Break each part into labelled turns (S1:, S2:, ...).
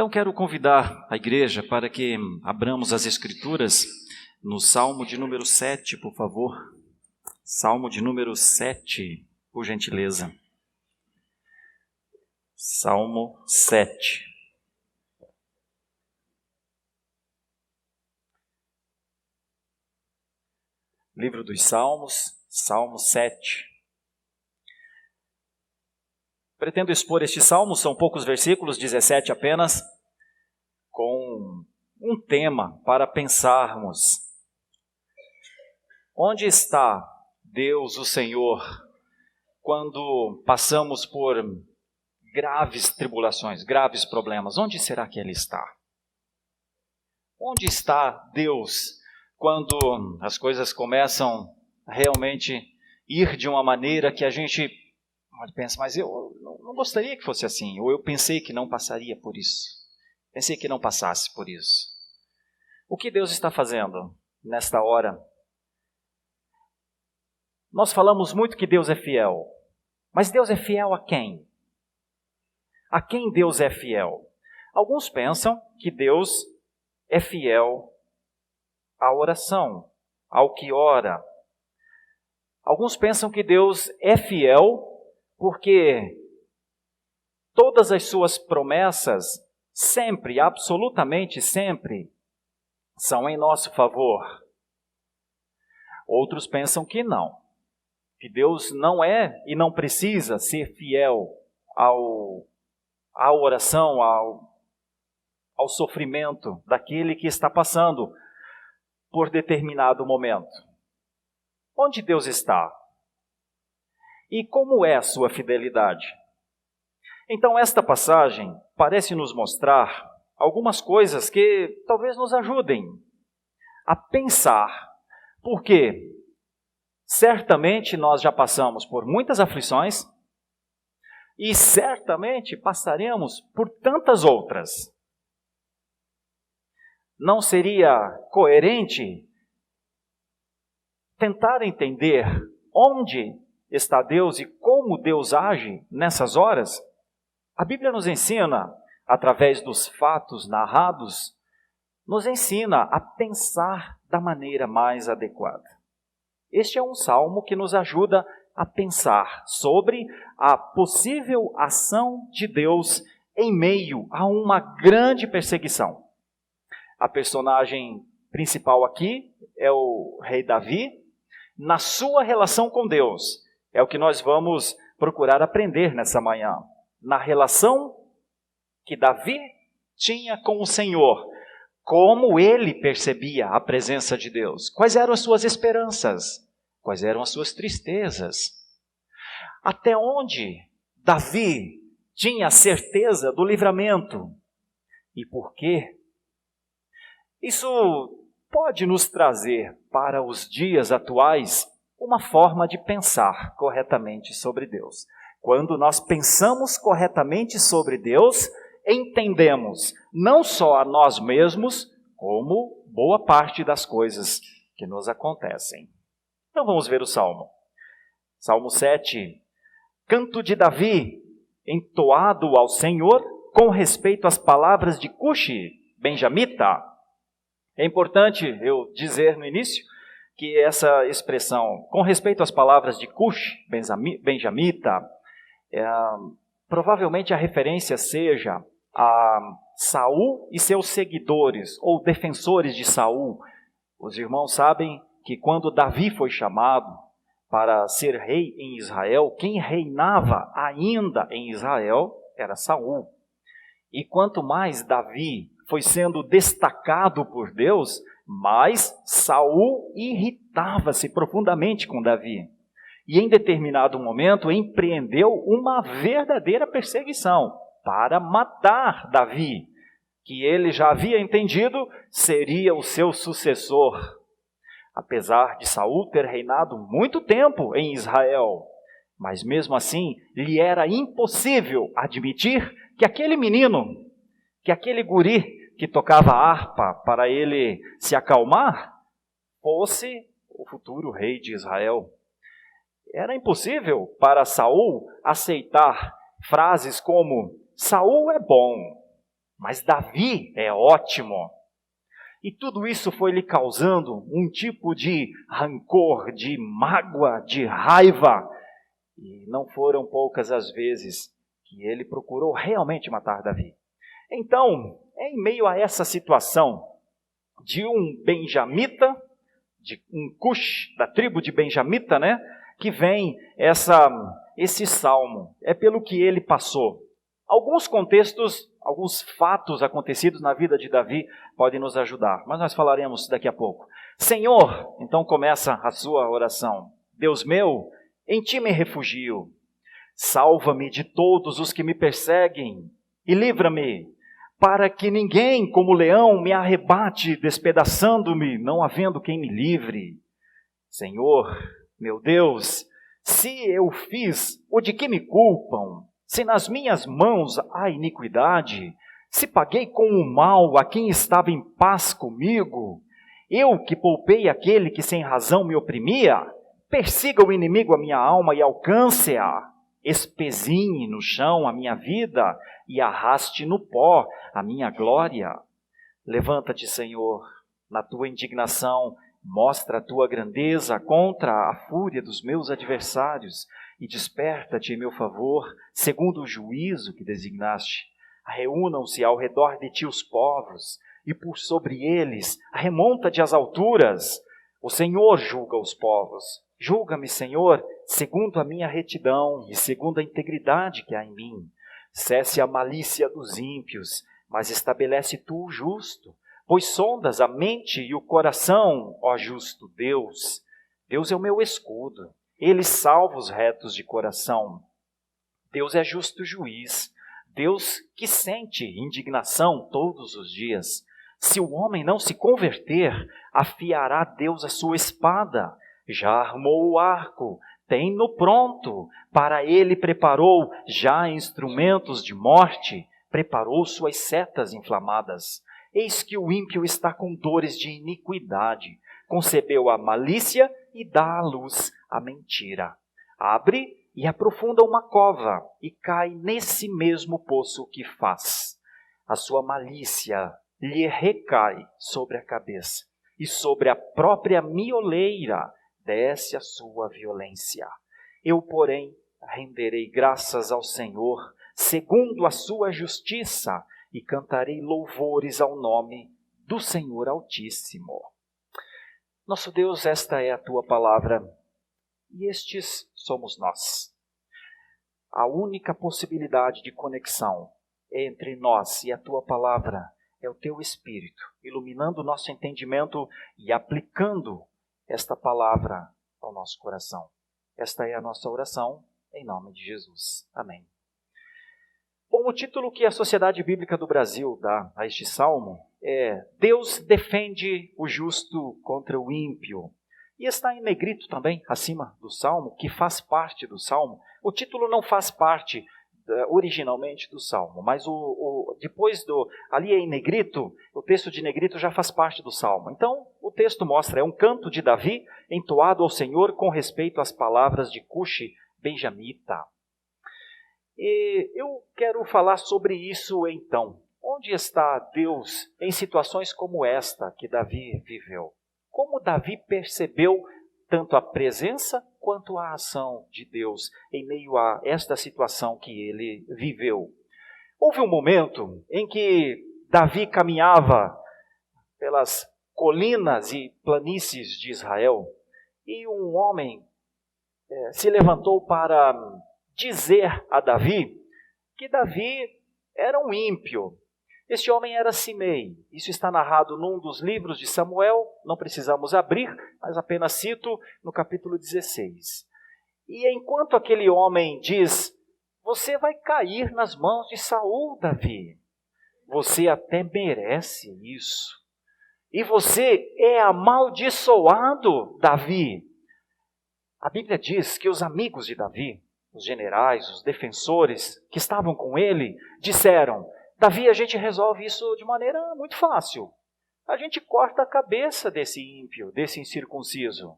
S1: Então quero convidar a igreja para que abramos as Escrituras no Salmo de número 7, por favor. Salmo de número 7, por gentileza. Salmo 7. Livro dos Salmos, Salmo 7. Pretendo expor este salmo, são poucos versículos, 17 apenas, com um tema para pensarmos. Onde está Deus, o Senhor, quando passamos por graves tribulações, graves problemas? Onde será que Ele está? Onde está Deus quando as coisas começam a realmente ir de uma maneira que a gente pensa, mas eu não gostaria que fosse assim, ou eu pensei que não passaria por isso, pensei que não passasse por isso. O que Deus está fazendo nesta hora? Nós falamos muito que Deus é fiel, mas Deus é fiel a quem? A quem Deus é fiel? Alguns pensam que Deus é fiel à oração, ao que ora. Alguns pensam que Deus é fiel porque todas as suas promessas, sempre, absolutamente sempre, são em nosso favor. Outros pensam que não, que Deus não é e não precisa ser fiel à oração, ao sofrimento daquele que está passando por determinado momento. Onde Deus está? E como é a sua fidelidade? Então, esta passagem parece nos mostrar algumas coisas que talvez nos ajudem a pensar. Porque certamente nós já passamos por muitas aflições e certamente passaremos por tantas outras. Não seria coerente tentar entender onde está Deus e como Deus age nessas horas? A Bíblia nos ensina, através dos fatos narrados, nos ensina a pensar da maneira mais adequada. Este é um salmo que nos ajuda a pensar sobre a possível ação de Deus em meio a uma grande perseguição. A personagem principal aqui é o rei Davi, na sua relação com Deus. É o que nós vamos procurar aprender nessa manhã. Na relação que Davi tinha com o Senhor. Como ele percebia a presença de Deus. Quais eram as suas esperanças? Quais eram as suas tristezas? Até onde Davi tinha certeza do livramento? E por quê? Isso pode nos trazer para os dias atuais uma forma de pensar corretamente sobre Deus. Quando nós pensamos corretamente sobre Deus, entendemos não só a nós mesmos, como boa parte das coisas que nos acontecem. Então vamos ver o Salmo. Salmo 7, canto de Davi, entoado ao Senhor, com respeito às palavras de Cushi, benjamita. É importante eu dizer no início que essa expressão, com respeito às palavras de Cush, benjamita, provavelmente a referência seja a Saul e seus seguidores, ou defensores de Saul. Os irmãos sabem que quando Davi foi chamado para ser rei em Israel, quem reinava ainda em Israel era Saul. E quanto mais Davi foi sendo destacado por Deus, mas Saul irritava-se profundamente com Davi. E em determinado momento empreendeu uma verdadeira perseguição para matar Davi, que ele já havia entendido seria o seu sucessor. Apesar de Saul ter reinado muito tempo em Israel, mas mesmo assim lhe era impossível admitir que aquele menino, que aquele guri que tocava harpa para ele se acalmar, fosse o futuro rei de Israel. Era impossível para Saul aceitar frases como: Saul é bom, mas Davi é ótimo. E tudo isso foi lhe causando um tipo de rancor, de mágoa, de raiva. E não foram poucas as vezes que ele procurou realmente matar Davi. Então, em meio a essa situação de um benjamita, de um Cush, da tribo de Benjamita, né, que vem esse salmo. É pelo que ele passou. Alguns contextos, alguns fatos acontecidos na vida de Davi podem nos ajudar, mas nós falaremos daqui a pouco. Senhor, então começa a sua oração. Deus meu, em ti me refugio. Salva-me de todos os que me perseguem e livra-me, para que ninguém como leão me arrebate, despedaçando-me, não havendo quem me livre. Senhor, meu Deus, se eu fiz o de que me culpam, se nas minhas mãos há iniquidade, se paguei com o mal a quem estava em paz comigo, eu que poupei aquele que sem razão me oprimia, persiga o inimigo a minha alma e alcance-a, espezinhe no chão a minha vida e arraste no pó a minha glória. Levanta-te, Senhor, na tua indignação, mostra a tua grandeza contra a fúria dos meus adversários e desperta-te em meu favor, segundo o juízo que designaste. Reúnam-se ao redor de ti os povos, e por sobre eles remonta-te às alturas. O Senhor julga os povos. Julga-me, Senhor, segundo a minha retidão e segundo a integridade que há em mim. Cesse a malícia dos ímpios, mas estabelece tu o justo. Pois sondas a mente e o coração, ó justo Deus. Deus é o meu escudo. Ele salva os retos de coração. Deus é justo juiz. Deus que sente indignação todos os dias. Se o homem não se converter, afiará Deus a sua espada. Já armou o arco, tem-no pronto. Para ele preparou já instrumentos de morte. Preparou suas setas inflamadas. Eis que o ímpio está com dores de iniquidade. Concebeu a malícia e dá à luz a mentira. Abre e aprofunda uma cova e cai nesse mesmo poço que faz. A sua malícia lhe recai sobre a cabeça e sobre a própria mioleira desce a sua violência. Eu, porém, renderei graças ao Senhor segundo a sua justiça e cantarei louvores ao nome do Senhor Altíssimo. Nosso Deus, esta é a tua palavra e estes somos nós. A única possibilidade de conexão entre nós e a tua palavra é o teu Espírito, iluminando o nosso entendimento e aplicando esta palavra ao nosso coração. Esta é a nossa oração, em nome de Jesus. Amém. Bom, o título que a Sociedade Bíblica do Brasil dá a este salmo é Deus defende o justo contra o ímpio. E está em negrito também, acima do salmo, que faz parte do salmo. O título não faz parte originalmente do salmo, mas ali em negrito, o texto de negrito já faz parte do salmo. Então, o texto mostra, é um canto de Davi entoado ao Senhor com respeito às palavras de Cushi benjamita. E eu quero falar sobre isso então. Onde está Deus em situações como esta que Davi viveu? Como Davi percebeu tanto a presença quanto a ação de Deus em meio a esta situação que ele viveu? Houve um momento em que Davi caminhava pelas colinas e planícies de Israel e um homem se levantou para dizer a Davi que Davi era um ímpio. Este homem era Simei. Isso está narrado num dos livros de Samuel, não precisamos abrir, mas apenas cito no capítulo 16. E enquanto aquele homem diz, você vai cair nas mãos de Saul, Davi. Você até merece isso. E você é amaldiçoado, Davi. A Bíblia diz que os amigos de Davi, os generais, os defensores que estavam com ele, disseram, Davi, a gente resolve isso de maneira muito fácil. A gente corta a cabeça desse ímpio, desse incircunciso.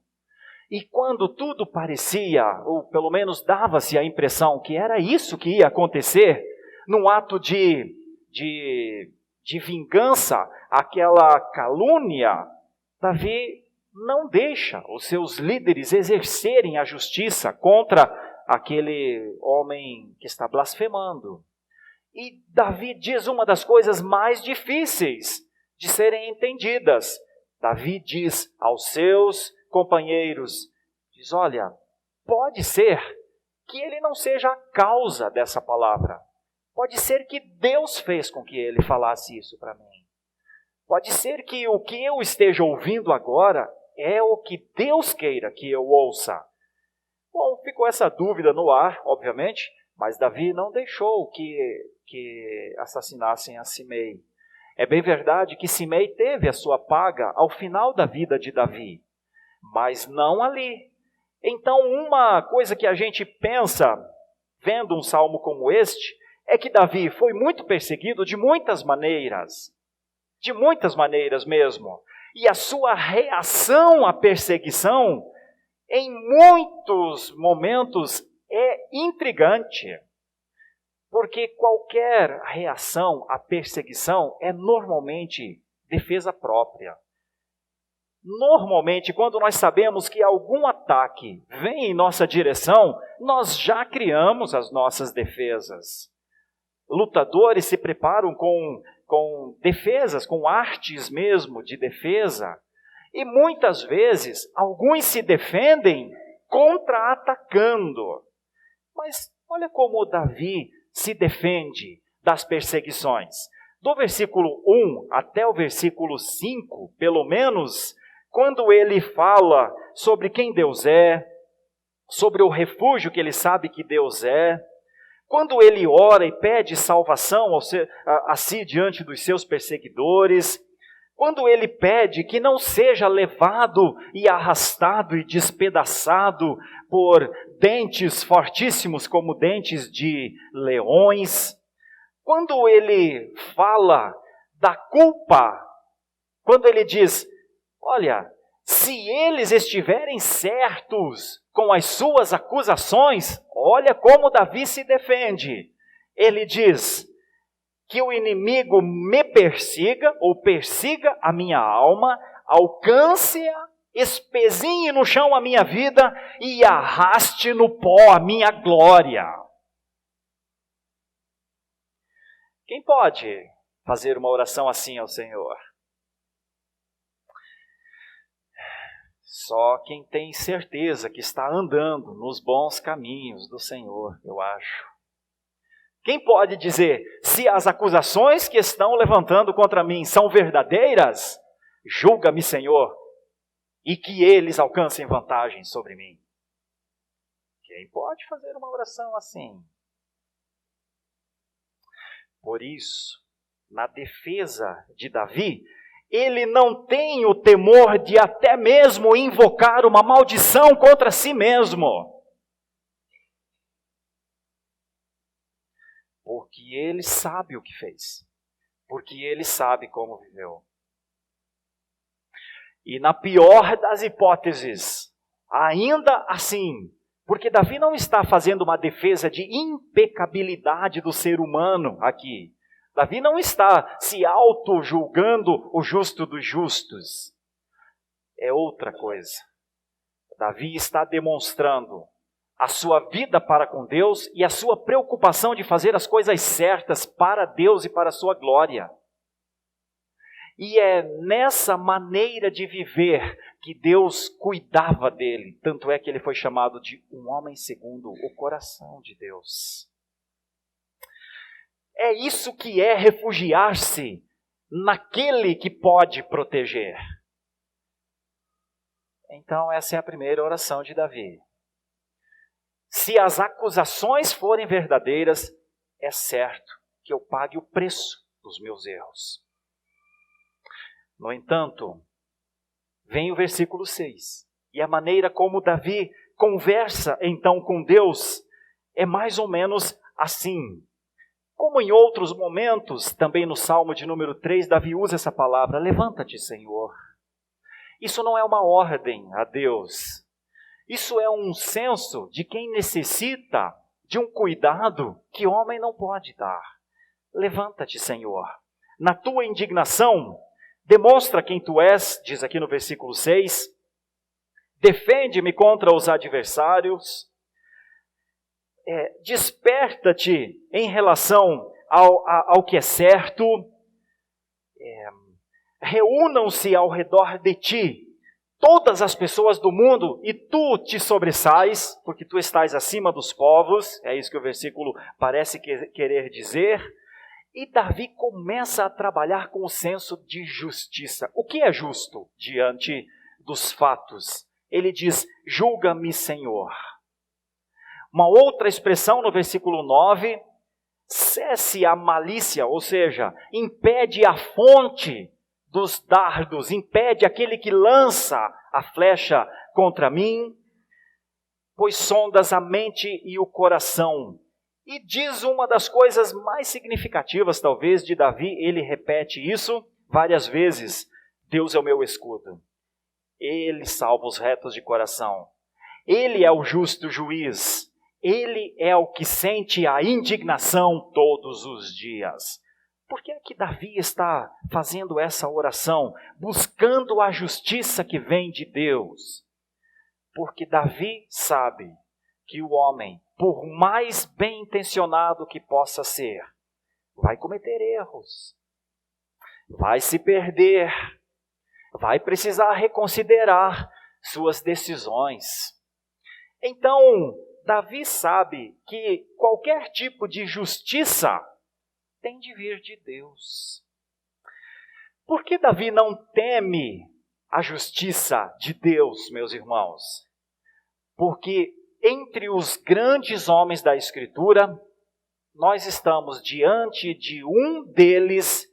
S1: E quando tudo parecia, ou pelo menos dava-se a impressão que era isso que ia acontecer, num ato de de vingança, aquela calúnia, Davi não deixa os seus líderes exercerem a justiça contra aquele homem que está blasfemando. E Davi diz uma das coisas mais difíceis de serem entendidas. Davi diz aos seus companheiros, diz, olha, pode ser que ele não seja a causa dessa palavra. Pode ser que Deus fez com que ele falasse isso para mim. Pode ser que o que eu esteja ouvindo agora é o que Deus queira que eu ouça. Bom, ficou essa dúvida no ar, obviamente, mas Davi não deixou que assassinassem a Simei. É bem verdade que Simei teve a sua paga ao final da vida de Davi, mas não ali. Então, uma coisa que a gente pensa, vendo um salmo como este, é que Davi foi muito perseguido de muitas maneiras mesmo. E a sua reação à perseguição, em muitos momentos, é intrigante. Porque qualquer reação à perseguição é normalmente defesa própria. Normalmente, quando nós sabemos que algum ataque vem em nossa direção, nós já criamos as nossas defesas. Lutadores se preparam com defesas, com artes mesmo de defesa. E muitas vezes, alguns se defendem contra-atacando. Mas olha como Davi se defende das perseguições. Do versículo 1 até o versículo 5, pelo menos, quando ele fala sobre quem Deus é, sobre o refúgio que ele sabe que Deus é, quando ele ora e pede salvação a si diante dos seus perseguidores, quando ele pede que não seja levado e arrastado e despedaçado por dentes fortíssimos como dentes de leões, quando ele fala da culpa, quando ele diz, olha, se eles estiverem certos com as suas acusações, olha como Davi se defende. Ele diz que o inimigo me persiga, ou persiga a minha alma, alcance-a, espezinhe no chão a minha vida e arraste no pó a minha glória. Quem pode fazer uma oração assim ao Senhor? Só quem tem certeza que está andando nos bons caminhos do Senhor, eu acho. Quem pode dizer, se as acusações que estão levantando contra mim são verdadeiras, julga-me, Senhor, e que eles alcancem vantagem sobre mim? Quem pode fazer uma oração assim? Por isso, na defesa de Davi, ele não tem o temor de até mesmo invocar uma maldição contra si mesmo. Porque ele sabe o que fez. Porque ele sabe como viveu. E na pior das hipóteses, ainda assim, porque Davi não está fazendo uma defesa de impecabilidade do ser humano aqui. Davi não está se auto-julgando o justo dos justos. É outra coisa. Davi está demonstrando a sua vida para com Deus e a sua preocupação de fazer as coisas certas para Deus e para a sua glória. E é nessa maneira de viver que Deus cuidava dele. Tanto é que ele foi chamado de um homem segundo o coração de Deus. É isso que é refugiar-se naquele que pode proteger. Então essa é a primeira oração de Davi. Se as acusações forem verdadeiras, é certo que eu pague o preço dos meus erros. No entanto, vem o versículo 6. E a maneira como Davi conversa então com Deus é mais ou menos assim. Como em outros momentos, também no Salmo de número 3, Davi usa essa palavra, levanta-te, Senhor. Isso não é uma ordem a Deus. Isso é um senso de quem necessita de um cuidado que homem não pode dar. levanta-te, Senhor. Na tua indignação, demonstra quem tu és, diz aqui no versículo 6. Defende-me contra os adversários. Desperta-te em relação ao que é certo. Reúnam-se ao redor de ti todas as pessoas do mundo e tu te sobressais, porque tu estás acima dos povos. É isso que o versículo parece querer dizer. E Davi começa a trabalhar com o senso de justiça. O que é justo diante dos fatos? Ele diz, julga-me, Senhor. Uma outra expressão no versículo 9, cesse a malícia, ou seja, impede a fonte dos dardos, impede aquele que lança a flecha contra mim, pois sondas a mente e o coração. E diz uma das coisas mais significativas, talvez, de Davi, ele repete isso várias vezes, Deus é o meu escudo. Ele salva os retos de coração. Ele é o justo juiz. Ele é o que sente a indignação todos os dias. Por que é que Davi está fazendo essa oração, buscando a justiça que vem de Deus? Porque Davi sabe que o homem, por mais bem intencionado que possa ser, vai cometer erros, vai se perder, vai precisar reconsiderar suas decisões. Então, Davi sabe que qualquer tipo de justiça tem de vir de Deus. Por que Davi não teme a justiça de Deus, meus irmãos? Porque entre os grandes homens da Escritura, nós estamos diante de um deles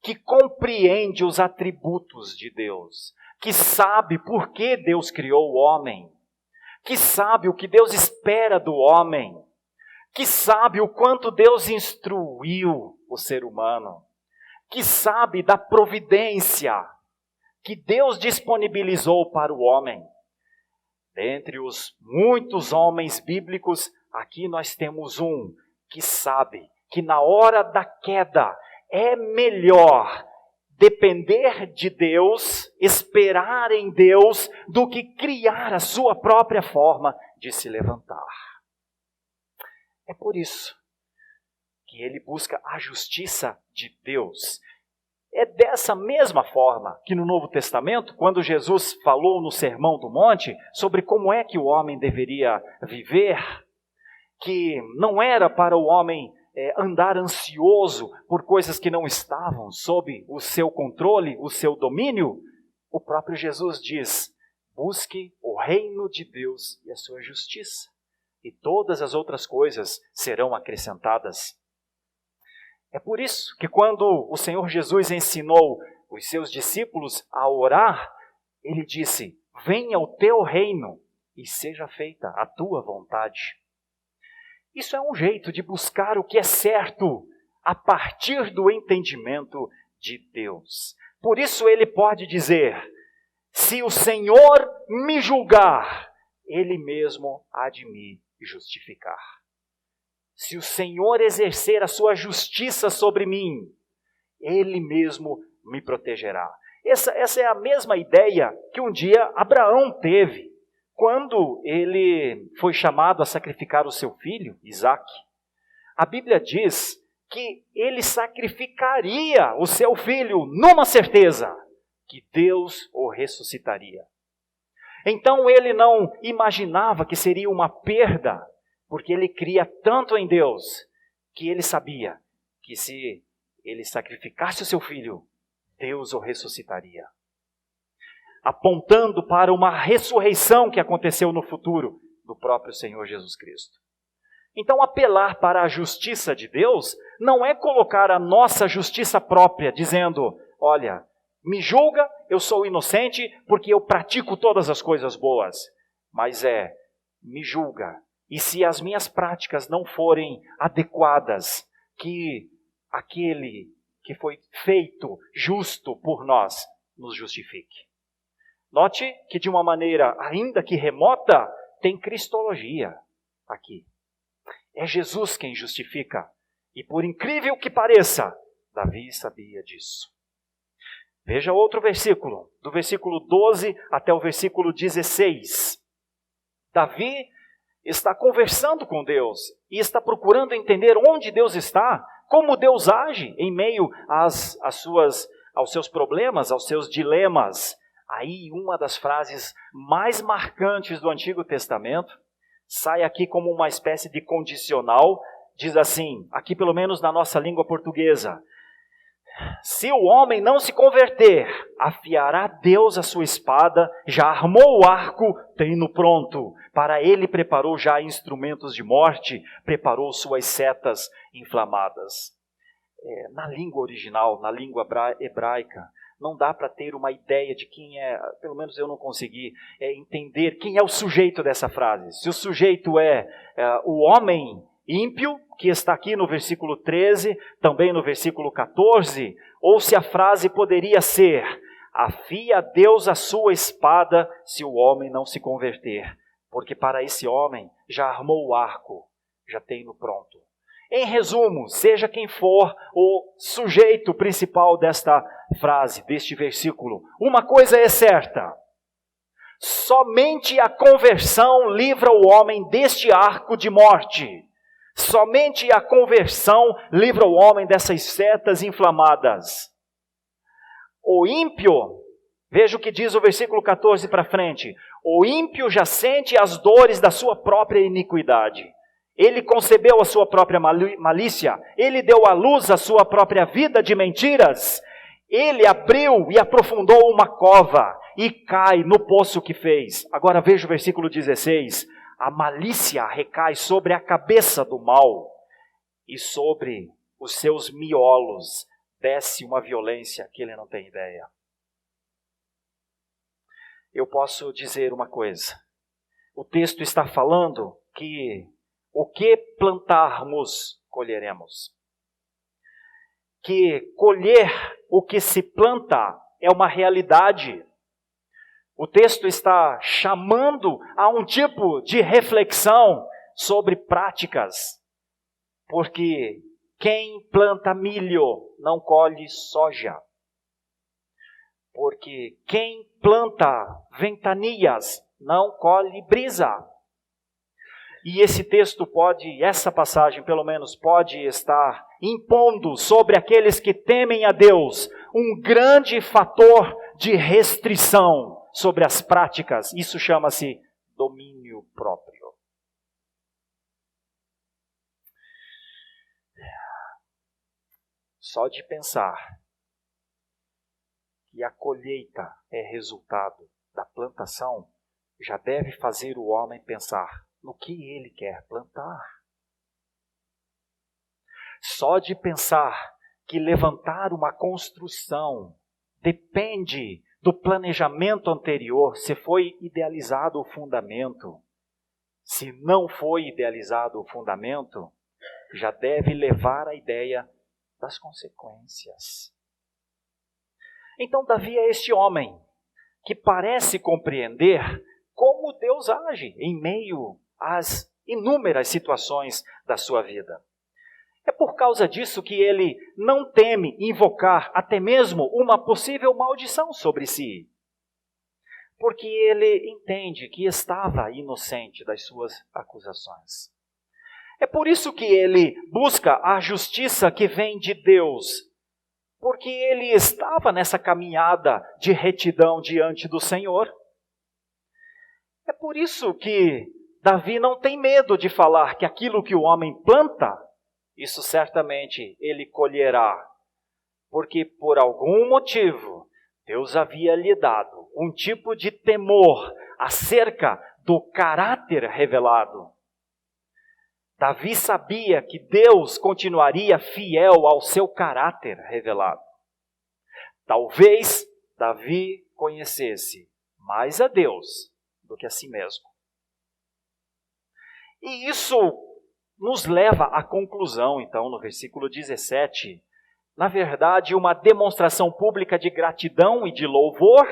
S1: que compreende os atributos de Deus, que sabe por que Deus criou o homem, que sabe o que Deus espera do homem, que sabe o quanto Deus instruiu o ser humano, que sabe da providência que Deus disponibilizou para o homem. Dentre os muitos homens bíblicos, aqui nós temos um que sabe que na hora da queda é melhor depender de Deus, esperar em Deus, do que criar a sua própria forma de se levantar. É por isso que ele busca a justiça de Deus. É dessa mesma forma que no Novo Testamento, quando Jesus falou no Sermão do Monte sobre como é que o homem deveria viver, que não era para o homem andar ansioso por coisas que não estavam sob o seu controle, o seu domínio, o próprio Jesus diz, busque o reino de Deus e a sua justiça, e todas as outras coisas serão acrescentadas. É por isso que quando o Senhor Jesus ensinou os seus discípulos a orar, ele disse, venha o teu reino e seja feita a tua vontade. Isso é um jeito de buscar o que é certo a partir do entendimento de Deus. Por isso ele pode dizer, se o Senhor me julgar, Ele mesmo há de me justificar. Se o Senhor exercer a sua justiça sobre mim, Ele mesmo me protegerá. Essa é a mesma ideia que um dia Abraão teve, quando ele foi chamado a sacrificar o seu filho, Isaque. A Bíblia diz que ele sacrificaria o seu filho numa certeza, que Deus o ressuscitaria. Então ele não imaginava que seria uma perda, porque ele cria tanto em Deus, que ele sabia que se ele sacrificasse o seu filho, Deus o ressuscitaria. Apontando para uma ressurreição que aconteceu no futuro do próprio Senhor Jesus Cristo. Então, apelar para a justiça de Deus não é colocar a nossa justiça própria, dizendo, olha, me julga, eu sou inocente porque eu pratico todas as coisas boas. Mas me julga. E se as minhas práticas não forem adequadas, que aquele que foi feito justo por nós nos justifique. Note que de uma maneira ainda que remota, tem cristologia aqui. É Jesus quem justifica E por incrível que pareça, Davi sabia disso. Veja outro versículo, do versículo 12 até o versículo 16. Davi está conversando com Deus e está procurando entender onde Deus está, como Deus age em meio aos seus problemas, aos seus dilemas. Aí uma das frases mais marcantes do Antigo Testamento sai aqui como uma espécie de condicional, diz assim, aqui pelo menos na nossa língua portuguesa: se o homem não se converter, afiará Deus a sua espada, já armou o arco, tem-no pronto. Para ele preparou já instrumentos de morte, preparou suas setas inflamadas. Na língua original, na língua hebraica, não dá para ter uma ideia de quem é, pelo menos eu não consegui entender quem é o sujeito dessa frase. Se o sujeito é o homem ímpio, que está aqui no versículo 13, também no versículo 14, ou se a frase poderia ser: afia Deus a sua espada se o homem não se converter, porque para esse homem já armou o arco, já tem no pronto. Em resumo, seja quem for o sujeito principal desta frase, deste versículo, uma coisa é certa: somente a conversão livra o homem deste arco de morte. Somente a conversão livra o homem dessas setas inflamadas. O ímpio, veja o que diz o versículo 14 para frente: o ímpio já sente as dores da sua própria iniquidade. Ele concebeu a sua própria malícia, ele deu à luz a sua própria vida de mentiras. Ele abriu e aprofundou uma cova e cai no poço que fez. Agora veja o versículo 16. A malícia recai sobre a cabeça do mal, e sobre os seus miolos desce uma violência que ele não tem ideia. Eu posso dizer uma coisa: o texto está falando que o que plantarmos, colheremos. Que colher o que se planta é uma realidade. O texto está chamando a um tipo de reflexão sobre práticas, porque quem planta milho não colhe soja, porque quem planta ventanias não colhe brisa. E esse texto essa passagem pelo menos pode estar impondo sobre aqueles que temem a Deus um grande fator de restrição sobre as práticas. Isso chama-se domínio próprio. Só de pensar que a colheita é resultado da plantação, já deve fazer o homem pensar no que ele quer plantar. Só de pensar que levantar uma construção depende do planejamento anterior, se foi idealizado o fundamento. Se não foi idealizado o fundamento, já deve levar a ideia das consequências. Então Davi é este homem que parece compreender como Deus age em meio às inúmeras situações da sua vida. É por causa disso que ele não teme invocar até mesmo uma possível maldição sobre si. Porque ele entende que estava inocente das suas acusações. É por isso que ele busca a justiça que vem de Deus. Porque ele estava nessa caminhada de retidão diante do Senhor. É por isso que Davi não tem medo de falar que aquilo que o homem planta, isso certamente ele colherá, porque por algum motivo Deus havia lhe dado um tipo de temor acerca do caráter revelado. Davi sabia que Deus continuaria fiel ao seu caráter revelado. Talvez Davi conhecesse mais a Deus do que a si mesmo. E isso nos leva à conclusão, então, no versículo 17. Na verdade, uma demonstração pública de gratidão e de louvor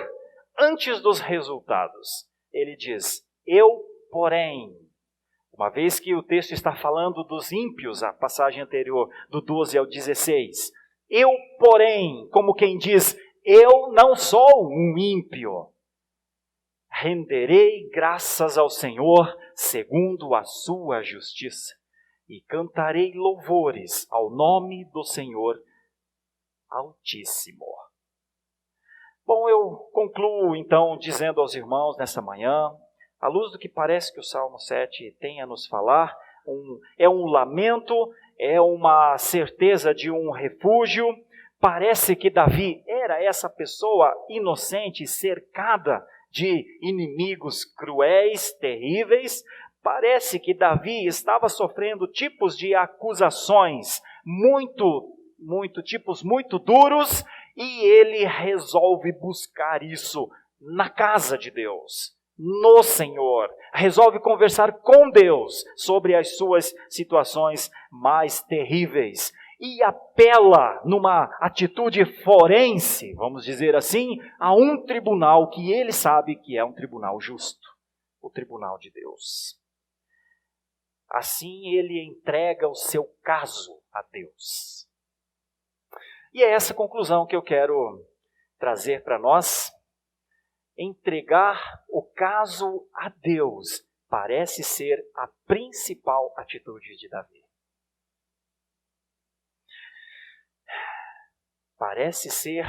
S1: antes dos resultados. Ele diz: eu, porém, Uma vez que o texto está falando dos ímpios, a passagem anterior, do 12 ao 16. Eu, porém, como quem diz, eu não sou um ímpio. Renderei graças ao Senhor segundo a sua justiça, e cantarei louvores ao nome do Senhor Altíssimo. Bom, eu concluo então dizendo aos irmãos nessa manhã, à luz do que parece que o Salmo 7 tem a nos falar, é um lamento, é uma certeza de um refúgio. Parece que Davi era essa pessoa inocente, cercada de inimigos cruéis, terríveis. Parece que Davi estava sofrendo tipos de acusações tipos muito duros, e ele resolve buscar isso na casa de Deus, no Senhor. Resolve conversar com Deus sobre as suas situações mais terríveis. E apela numa atitude forense, vamos dizer assim, a um tribunal que ele sabe que é um tribunal justo, o tribunal de Deus. Assim ele entrega o seu caso a Deus. E é essa conclusão que eu quero trazer para nós. Entregar o caso a Deus parece ser a principal atitude de Davi. Parece ser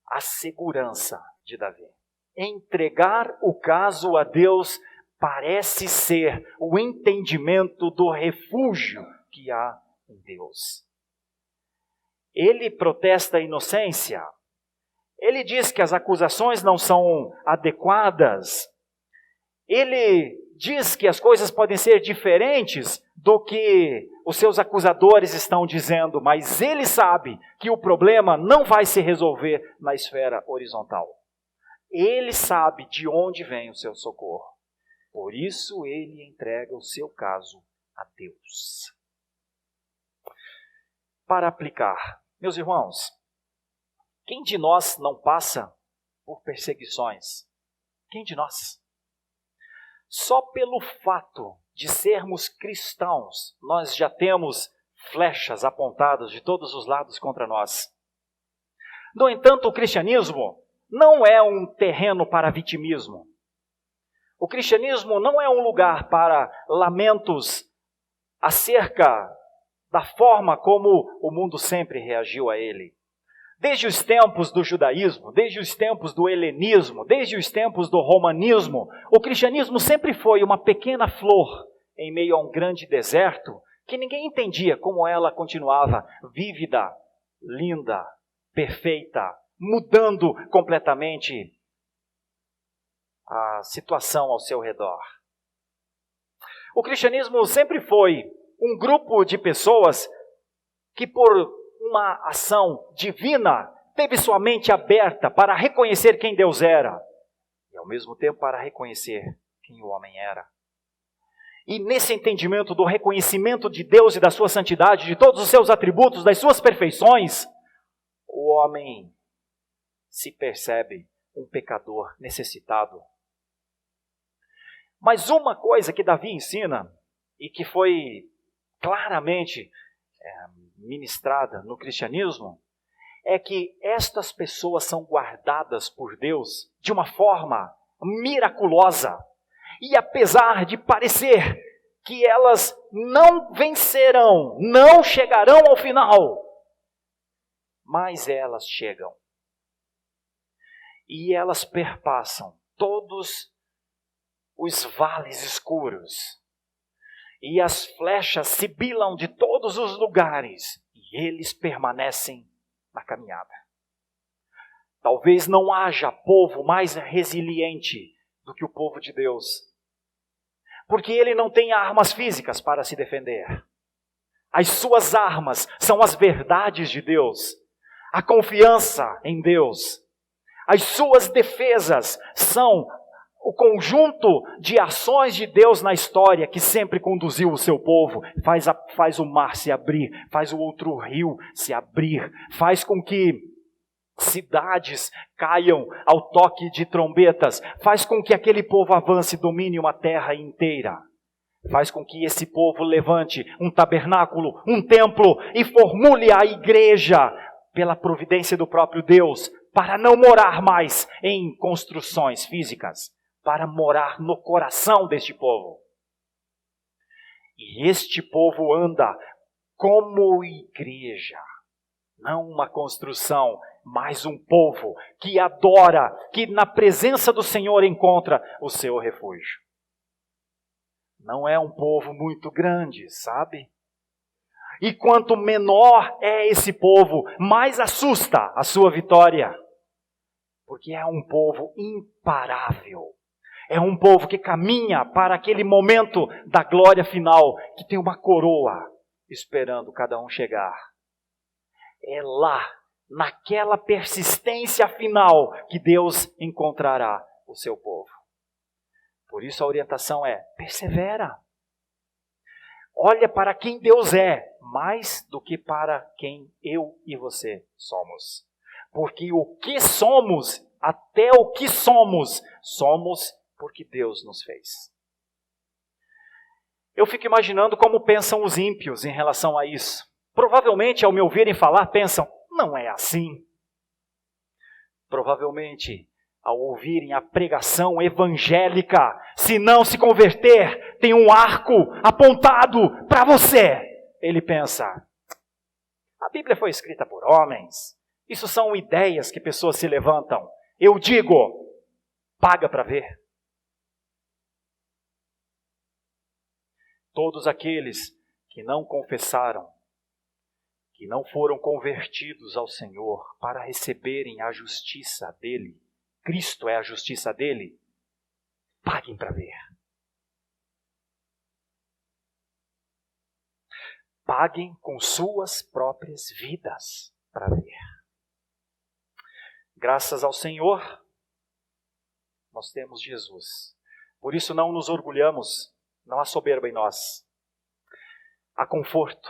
S1: a segurança de Davi. Entregar o caso a Deus parece ser o entendimento do refúgio que há em Deus. Ele protesta a inocência. Ele diz que as acusações não são adequadas. Ele diz que as coisas podem ser diferentes do que os seus acusadores estão dizendo, mas ele sabe que o problema não vai se resolver na esfera horizontal. Ele sabe de onde vem o seu socorro. Por isso ele entrega o seu caso a Deus. Para aplicar, meus irmãos, quem de nós não passa por perseguições? Quem de nós? Só pelo fato de sermos cristãos, nós já temos flechas apontadas de todos os lados contra nós. No entanto, o cristianismo não é um terreno para vitimismo. O cristianismo não é um lugar para lamentos acerca da forma como o mundo sempre reagiu a ele. Desde os tempos do judaísmo, desde os tempos do helenismo, desde os tempos do romanismo, o cristianismo sempre foi uma pequena flor em meio a um grande deserto que ninguém entendia como ela continuava vívida, linda, perfeita, mudando completamente a situação ao seu redor. O cristianismo sempre foi um grupo de pessoas que, por uma ação divina, teve sua mente aberta para reconhecer quem Deus era e, ao mesmo tempo, para reconhecer quem o homem era. E nesse entendimento do reconhecimento de Deus e da sua santidade, de todos os seus atributos, das suas perfeições, o homem se percebe um pecador necessitado. Mas uma coisa que Davi ensina, e que foi claramente ministrada no cristianismo, é que estas pessoas são guardadas por Deus de uma forma miraculosa. E apesar de parecer que elas não vencerão, não chegarão ao final, mas elas chegam. E elas perpassam todos os vales escuros. E as flechas sibilam de todos os lugares, e eles permanecem na caminhada. Talvez não haja povo mais resiliente do que o povo de Deus, porque ele não tem armas físicas para se defender. As suas armas são as verdades de Deus, a confiança em Deus. As suas defesas são o conjunto de ações de Deus na história que sempre conduziu o seu povo. Faz o mar se abrir, faz o outro rio se abrir, faz com que cidades caiam ao toque de trombetas, faz com que aquele povo avance e domine uma terra inteira. Faz com que esse povo levante um tabernáculo, um templo e formule a igreja pela providência do próprio Deus, para não morar mais em construções físicas, para morar no coração deste povo. E este povo anda como igreja, não uma construção, mas um povo que adora, que na presença do Senhor encontra o seu refúgio. Não é um povo muito grande, sabe? E quanto menor é esse povo, mais assusta a sua vitória. Porque é um povo imparável. É um povo que caminha para aquele momento da glória final, que tem uma coroa esperando cada um chegar. É lá, naquela persistência final, que Deus encontrará o seu povo. Por isso a orientação é: persevera. Olha para quem Deus é, mais do que para quem eu e você somos. Porque o que somos, até o que somos, somos porque Deus nos fez. Eu fico imaginando como pensam os ímpios em relação a isso. Provavelmente, ao me ouvirem falar, pensam: não é assim. Provavelmente, ao ouvirem a pregação evangélica, se não se converter, tem um arco apontado para você. Ele pensa: a Bíblia foi escrita por homens. Isso são ideias que pessoas se levantam. Eu digo: paga para ver. Todos aqueles que não confessaram, que não foram convertidos ao Senhor para receberem a justiça dele, Cristo é a justiça dele, paguem para ver. Paguem com suas próprias vidas para ver. Graças ao Senhor, nós temos Jesus. Por isso não nos orgulhamos, não há soberba em nós. Há conforto,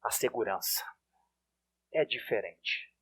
S1: há segurança. É diferente.